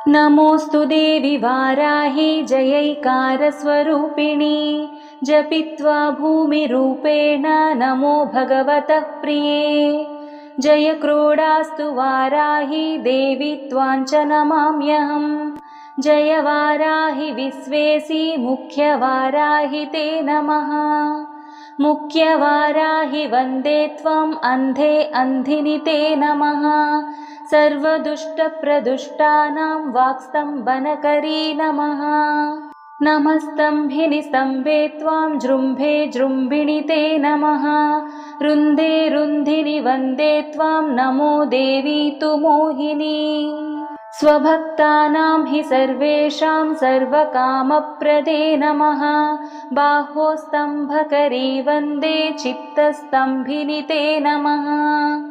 नमोऽस्तु देवि वाराहि जयैकारस्वरूपिणी जपित्वा भूमिरूपेण नमो भगवतः प्रिये। जय क्रोडास्तु वाराहि देवि त्वाञ्च नमाम्यहम्। जय वाराहि विश्वेसि मुख्यवाराहि ते नमः। मुख्यवाराहि वन्दे त्वम् अन्धे अन्धिनि ते नमः। सर्वदुष्टप्रदुष्टानां वाक्स्तम्भनकरी नमः। नमस्तम्भिनि स्तम्भे त्वां जृम्भे जृम्भिणि ते नमः। रुन्धे रुन्धिनि वन्दे त्वां नमो देवी तु मोहिनी। स्वभक्तानां हि सर्वेषां सर्वकामप्रदे नमः। बाहोस्तम्भकरी वन्दे चित्तस्तम्भिनि ते नमः।